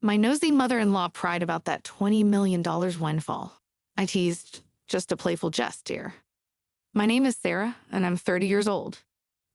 My nosy mother-in-law pried about that $20 million windfall. I teased, just a playful jest, dear. My name is Sarah, and I'm 30 years old.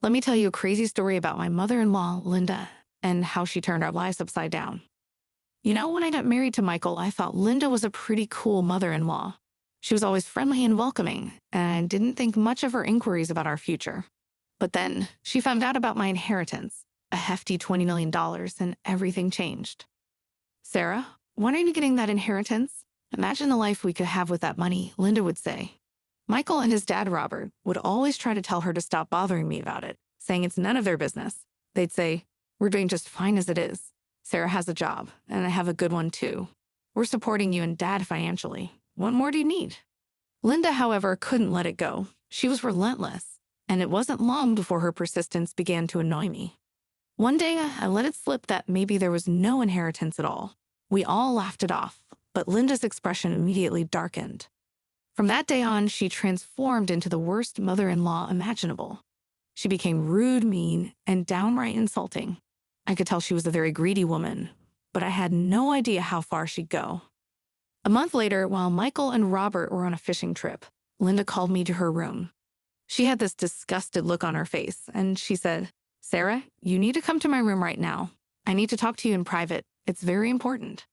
Let me tell you a crazy story about my mother-in-law, Linda, and how she turned our lives upside down. You know, when I got married to Michael, I thought Linda was a pretty cool mother-in-law. She was always friendly and welcoming, and I didn't think much of her inquiries about our future. But then she found out about my inheritance, a hefty $20 million, and everything changed. Sarah, when are you getting that inheritance? Imagine the life we could have with that money, Linda would say. Michael and his dad, Robert, would always try to tell her to stop bothering me about it, saying it's none of their business. They'd say, we're doing just fine as it is. Sarah has a job, and I have a good one too. We're supporting you and Dad financially. What more do you need? Linda, however, couldn't let it go. She was relentless, and it wasn't long before her persistence began to annoy me. One day, I let it slip that maybe there was no inheritance at all. We all laughed it off, but Linda's expression immediately darkened. From that day on, she transformed into the worst mother-in-law imaginable. She became rude, mean, and downright insulting. I could tell she was a very greedy woman, but I had no idea how far she'd go. A month later, while Michael and Robert were on a fishing trip, Linda called me to her room. She had this disgusted look on her face, and she said, Sarah, you need to come to my room right now. I need to talk to you in private. It's very important.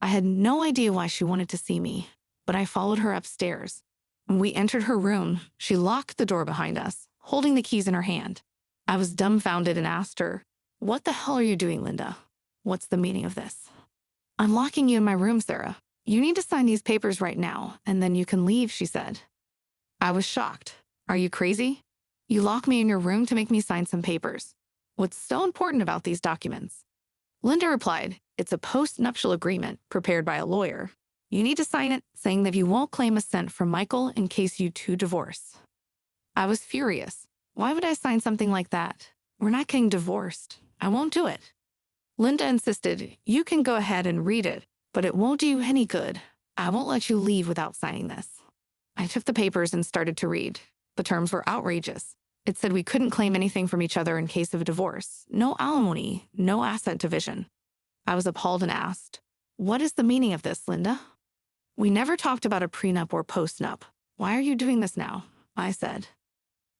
I had no idea why she wanted to see me, but I followed her upstairs. When we entered her room, she locked the door behind us, holding the keys in her hand. I was dumbfounded and asked her, what the hell are you doing, Linda? What's the meaning of this? I'm locking you in my room, Sarah. You need to sign these papers right now, and then you can leave, she said. I was shocked. Are you crazy? You lock me in your room to make me sign some papers. What's so important about these documents? Linda replied, it's a post-nuptial agreement prepared by a lawyer. You need to sign it, saying that you won't claim a cent from Michael in case you two divorce. I was furious. Why would I sign something like that? We're not getting divorced. I won't do it. Linda insisted, you can go ahead and read it, but it won't do you any good. I won't let you leave without signing this. I took the papers and started to read. The terms were outrageous. It said we couldn't claim anything from each other in case of a divorce, no alimony, no asset division. I was appalled and asked, what is the meaning of this, Linda? We never talked about a prenup or postnup. Why are you doing this now? I said.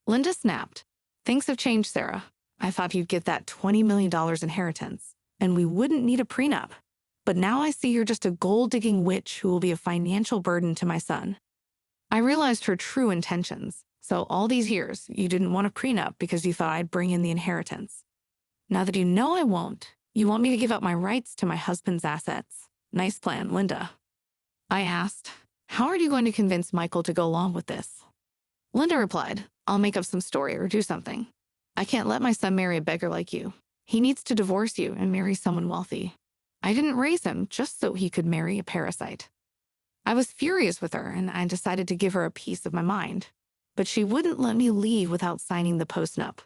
Linda snapped. Things have changed, Sarah. I thought you'd get that $20 million inheritance, and we wouldn't need a prenup. But now I see you're just a gold-digging witch who will be a financial burden to my son. I realized her true intentions. So all these years, you didn't want a prenup because you thought I'd bring in the inheritance. Now that you know I won't, you want me to give up my rights to my husband's assets. Nice plan, Linda. I asked, how are you going to convince Michael to go along with this? Linda replied, I'll make up some story or do something. I can't let my son marry a beggar like you. He needs to divorce you and marry someone wealthy. I didn't raise him just so he could marry a parasite. I was furious with her, and I decided to give her a piece of my mind. But she wouldn't let me leave without signing the postnup.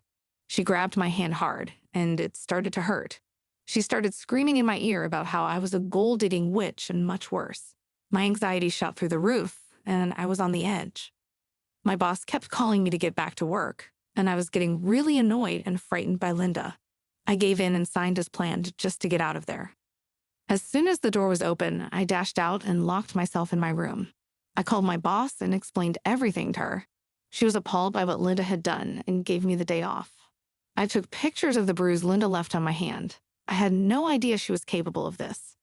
She grabbed my hand hard, and it started to hurt. She started screaming in my ear about how I was a gold-digging witch and much worse. My anxiety shot through the roof, and I was on the edge. My boss kept calling me to get back to work, and I was getting really annoyed and frightened by Linda. I gave in and signed as planned just to get out of there. As soon as the door was open, I dashed out and locked myself in my room. I called my boss and explained everything to her. She was appalled by what Linda had done and gave me the day off. I took pictures of the bruise Linda left on my hand. I had no idea she was capable of this.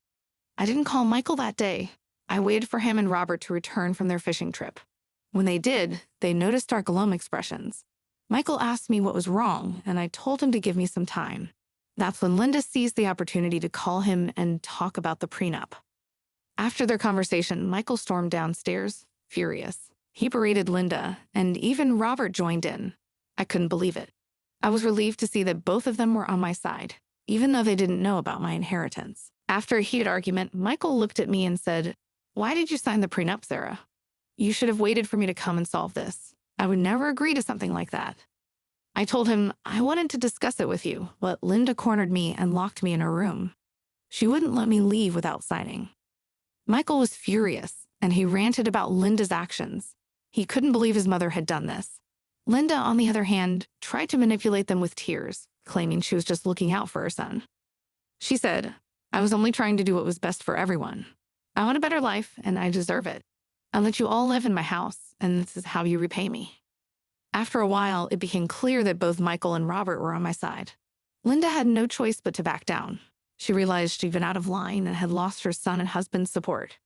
I didn't call Michael that day. I waited for him and Robert to return from their fishing trip. When they did, they noticed our glum expressions. Michael asked me what was wrong, and I told him to give me some time. That's when Linda seized the opportunity to call him and talk about the prenup. After their conversation, Michael stormed downstairs, furious. He berated Linda, and even Robert joined in. I couldn't believe it. I was relieved to see that both of them were on my side, even though they didn't know about my inheritance. After a heated argument, Michael looked at me and said, why did you sign the prenup, Sarah? You should have waited for me to come and solve this. I would never agree to something like that. I told him I wanted to discuss it with you, but Linda cornered me and locked me in her room. She wouldn't let me leave without signing. Michael was furious, and he ranted about Linda's actions. He couldn't believe his mother had done this. Linda, on the other hand, tried to manipulate them with tears, claiming she was just looking out for her son. She said, I was only trying to do what was best for everyone. I want a better life, and I deserve it. I'll let you all live in my house, and this is how you repay me. After a while, it became clear that both Michael and Robert were on my side. Linda had no choice but to back down. She realized she'd been out of line and had lost her son and husband's support.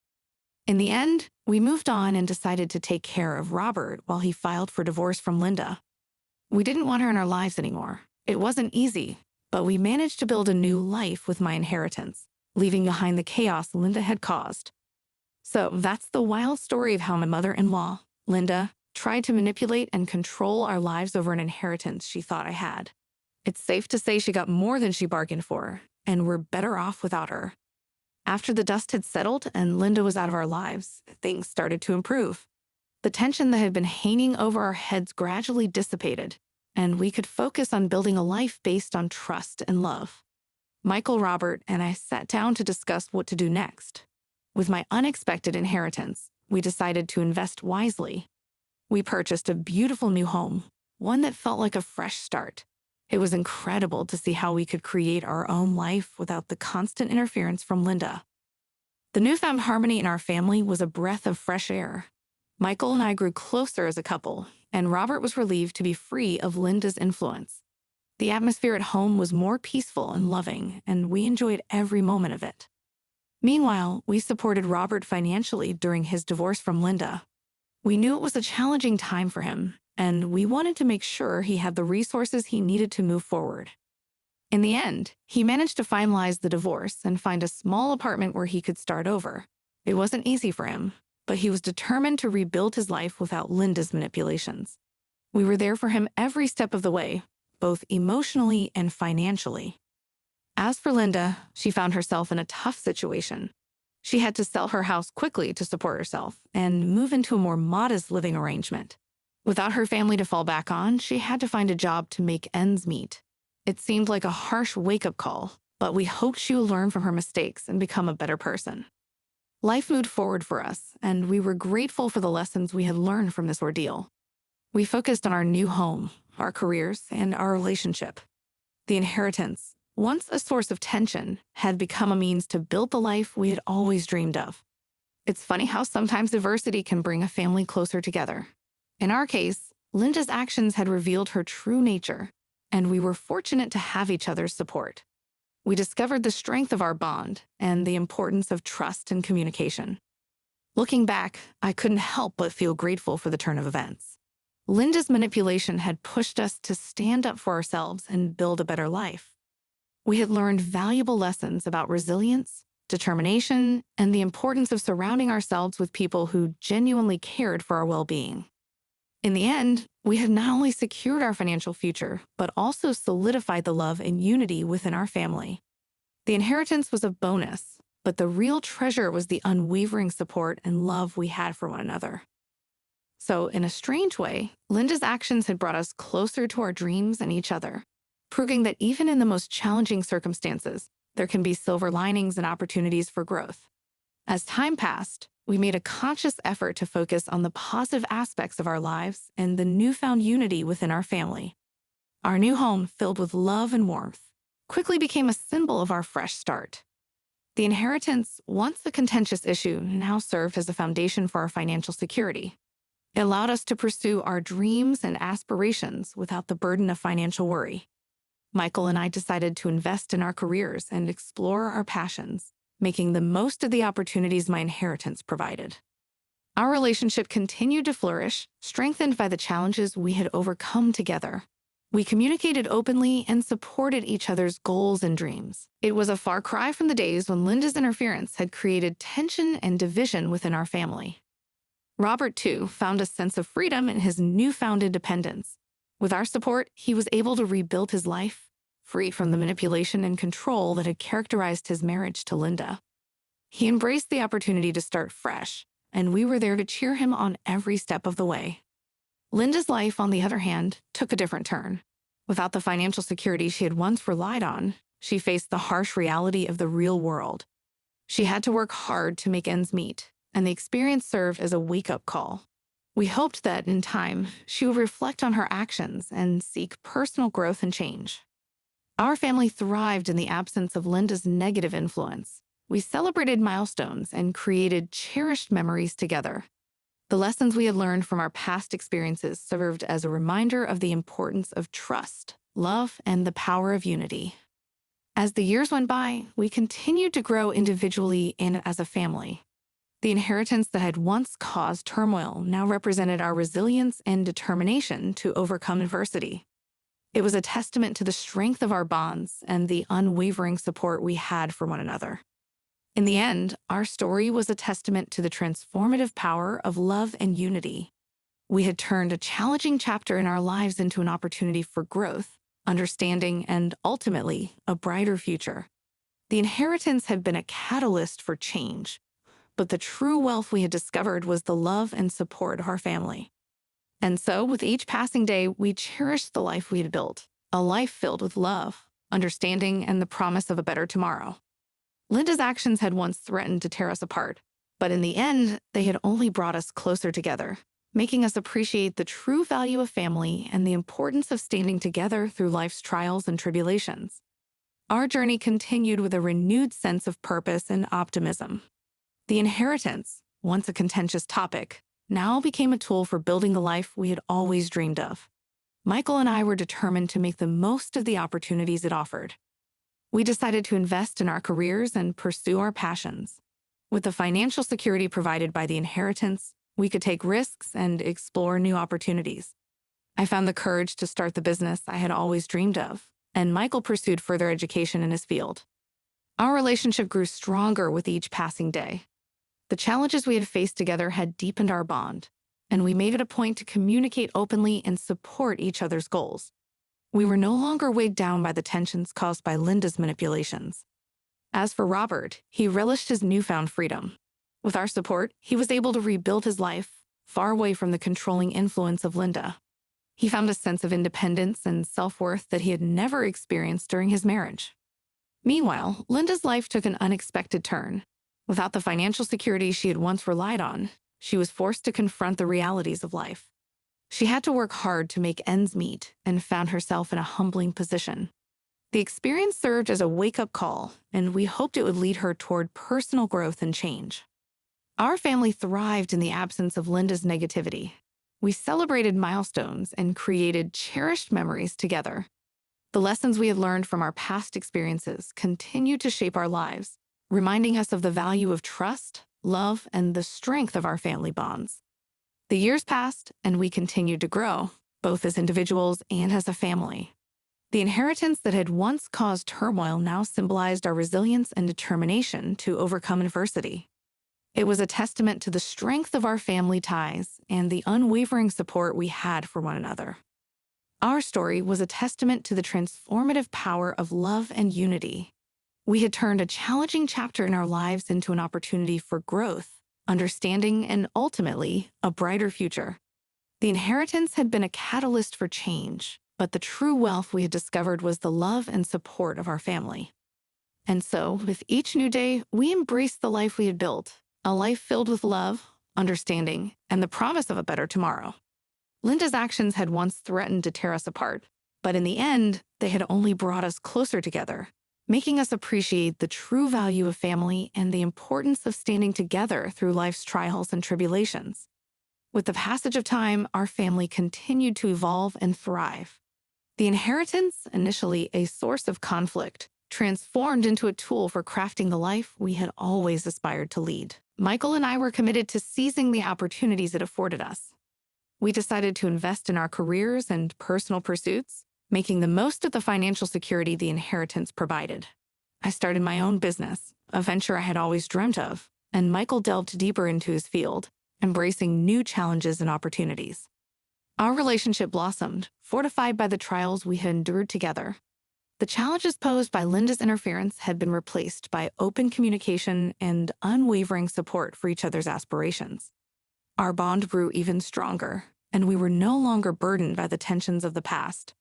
In the end, we moved on and decided to take care of Robert while he filed for divorce from Linda. We didn't want her in our lives anymore. It wasn't easy, but we managed to build a new life with my inheritance, leaving behind the chaos Linda had caused. So that's the wild story of how my mother-in-law, Linda, tried to manipulate and control our lives over an inheritance she thought I had. It's safe to say she got more than she bargained for, and we're better off without her. After the dust had settled and Linda was out of our lives, things started to improve. The tension that had been hanging over our heads gradually dissipated, and we could focus on building a life based on trust and love. Michael, Robert, and I sat down to discuss what to do next. With my unexpected inheritance, we decided to invest wisely. We purchased a beautiful new home, one that felt like a fresh start. It was incredible to see how we could create our own life without the constant interference from Linda. The newfound harmony in our family was a breath of fresh air. Michael and I grew closer as a couple, and Robert was relieved to be free of Linda's influence. The atmosphere at home was more peaceful and loving, and we enjoyed every moment of it. Meanwhile, we supported Robert financially during his divorce from Linda. We knew it was a challenging time for him, and we wanted to make sure he had the resources he needed to move forward. In the end, he managed to finalize the divorce and find a small apartment where he could start over. It wasn't easy for him, but he was determined to rebuild his life without Linda's manipulations. We were there for him every step of the way, both emotionally and financially. As for Linda, she found herself in a tough situation. She had to sell her house quickly to support herself and move into a more modest living arrangement. Without her family to fall back on, she had to find a job to make ends meet. It seemed like a harsh wake-up call, but we hoped she would learn from her mistakes and become a better person. Life moved forward for us, and we were grateful for the lessons we had learned from this ordeal. We focused on our new home, our careers, and our relationship. The inheritance, once a source of tension, had become a means to build the life we had always dreamed of. It's funny how sometimes adversity can bring a family closer together. In our case, Linda's actions had revealed her true nature, and we were fortunate to have each other's support. We discovered the strength of our bond and the importance of trust and communication. Looking back, I couldn't help but feel grateful for the turn of events. Linda's manipulation had pushed us to stand up for ourselves and build a better life. We had learned valuable lessons about resilience, determination, and the importance of surrounding ourselves with people who genuinely cared for our well-being. In the end, we had not only secured our financial future, but also solidified the love and unity within our family. The inheritance was a bonus, but the real treasure was the unwavering support and love we had for one another. So, in a strange way, Linda's actions had brought us closer to our dreams and each other, proving that even in the most challenging circumstances, there can be silver linings and opportunities for growth. As time passed, we made a conscious effort to focus on the positive aspects of our lives and the newfound unity within our family. Our new home, filled with love and warmth, quickly became a symbol of our fresh start. The inheritance, once a contentious issue, now served as a foundation for our financial security. It allowed us to pursue our dreams and aspirations without the burden of financial worry. Michael and I decided to invest in our careers and explore our passions, making the most of the opportunities my inheritance provided. Our relationship continued to flourish, strengthened by the challenges we had overcome together. We communicated openly and supported each other's goals and dreams. It was a far cry from the days when Linda's interference had created tension and division within our family. Robert, too, found a sense of freedom in his newfound independence. With our support, he was able to rebuild his life, free from the manipulation and control that had characterized his marriage to Linda. He embraced the opportunity to start fresh, and we were there to cheer him on every step of the way. Linda's life, on the other hand, took a different turn. Without the financial security she had once relied on, she faced the harsh reality of the real world. She had to work hard to make ends meet, and the experience served as a wake-up call. We hoped that, in time, she would reflect on her actions and seek personal growth and change. Our family thrived in the absence of Linda's negative influence. We celebrated milestones and created cherished memories together. The lessons we had learned from our past experiences served as a reminder of the importance of trust, love, and the power of unity. As the years went by, we continued to grow individually and as a family. The inheritance that had once caused turmoil now represented our resilience and determination to overcome adversity. It was a testament to the strength of our bonds and the unwavering support we had for one another. In the end, our story was a testament to the transformative power of love and unity. We had turned a challenging chapter in our lives into an opportunity for growth, understanding, and ultimately, a brighter future. The inheritance had been a catalyst for change, but the true wealth we had discovered was the love and support of our family. And so, with each passing day, we cherished the life we had built, a life filled with love, understanding, and the promise of a better tomorrow. Linda's actions had once threatened to tear us apart, but in the end, they had only brought us closer together, making us appreciate the true value of family and the importance of standing together through life's trials and tribulations. Our journey continued with a renewed sense of purpose and optimism. The inheritance, once a contentious topic, now became a tool for building the life we had always dreamed of. Michael and I were determined to make the most of the opportunities it offered. We decided to invest in our careers and pursue our passions. With the financial security provided by the inheritance, we could take risks and explore new opportunities. I found the courage to start the business I had always dreamed of, and Michael pursued further education in his field. Our relationship grew stronger with each passing day. The challenges we had faced together had deepened our bond, and we made it a point to communicate openly and support each other's goals. We were no longer weighed down by the tensions caused by Linda's manipulations. As for Robert, he relished his newfound freedom. With our support, he was able to rebuild his life, far away from the controlling influence of Linda. He found a sense of independence and self-worth that he had never experienced during his marriage. Meanwhile, Linda's life took an unexpected turn. Without the financial security she had once relied on, she was forced to confront the realities of life. She had to work hard to make ends meet and found herself in a humbling position. The experience served as a wake-up call, and we hoped it would lead her toward personal growth and change. Our family thrived in the absence of Linda's negativity. We celebrated milestones and created cherished memories together. The lessons we had learned from our past experiences continued to shape our lives, reminding us of the value of trust, love, and the strength of our family bonds. The years passed, and we continued to grow, both as individuals and as a family. The inheritance that had once caused turmoil now symbolized our resilience and determination to overcome adversity. It was a testament to the strength of our family ties and the unwavering support we had for one another. Our story was a testament to the transformative power of love and unity. We had turned a challenging chapter in our lives into an opportunity for growth, understanding, and ultimately, a brighter future. The inheritance had been a catalyst for change, but the true wealth we had discovered was the love and support of our family. And so, with each new day, we embraced the life we had built, a life filled with love, understanding, and the promise of a better tomorrow. Linda's actions had once threatened to tear us apart, but in the end, they had only brought us closer together, making us appreciate the true value of family and the importance of standing together through life's trials and tribulations. With the passage of time, our family continued to evolve and thrive. The inheritance, initially a source of conflict, transformed into a tool for crafting the life we had always aspired to lead. Michael and I were committed to seizing the opportunities it afforded us. We decided to invest in our careers and personal pursuits, making the most of the financial security the inheritance provided. I started my own business, a venture I had always dreamt of, and Michael delved deeper into his field, embracing new challenges and opportunities. Our relationship blossomed, fortified by the trials we had endured together. The challenges posed by Linda's interference had been replaced by open communication and unwavering support for each other's aspirations. Our bond grew even stronger, and we were no longer burdened by the tensions of the past.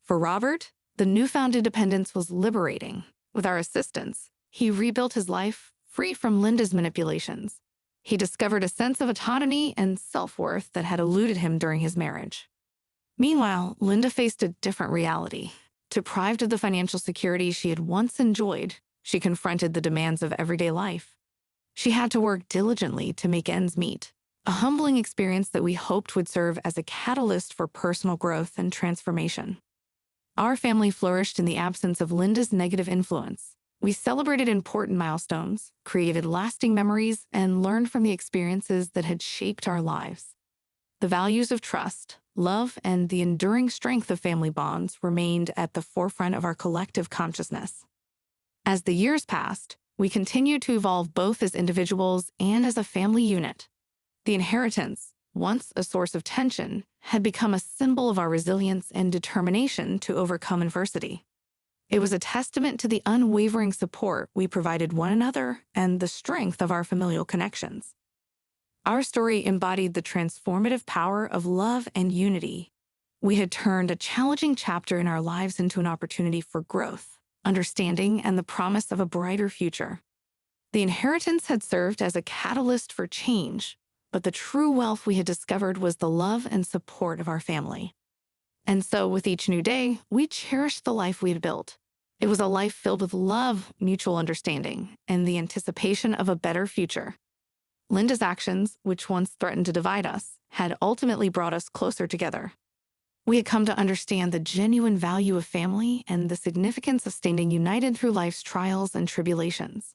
For Robert, the newfound independence was liberating. With our assistance, he rebuilt his life free from Linda's manipulations. He discovered a sense of autonomy and self-worth that had eluded him during his marriage. Meanwhile, Linda faced a different reality. Deprived of the financial security she had once enjoyed, she confronted the demands of everyday life. She had to work diligently to make ends meet, a humbling experience that we hoped would serve as a catalyst for personal growth and transformation. Our family flourished in the absence of Linda's negative influence. We celebrated important milestones, created lasting memories, and learned from the experiences that had shaped our lives. The values of trust, love, and the enduring strength of family bonds remained at the forefront of our collective consciousness. As the years passed, we continued to evolve both as individuals and as a family unit. The inheritance, once a source of tension, had become a symbol of our resilience and determination to overcome adversity. It was a testament to the unwavering support we provided one another and the strength of our familial connections. Our story embodied the transformative power of love and unity. We had turned a challenging chapter in our lives into an opportunity for growth, understanding, and the promise of a brighter future. The inheritance had served as a catalyst for change, but the true wealth we had discovered was the love and support of our family. And so, with each new day, we cherished the life we had built. It was a life filled with love, mutual understanding, and the anticipation of a better future. Linda's actions, which once threatened to divide us, had ultimately brought us closer together. We had come to understand the genuine value of family and the significance of staying united through life's trials and tribulations.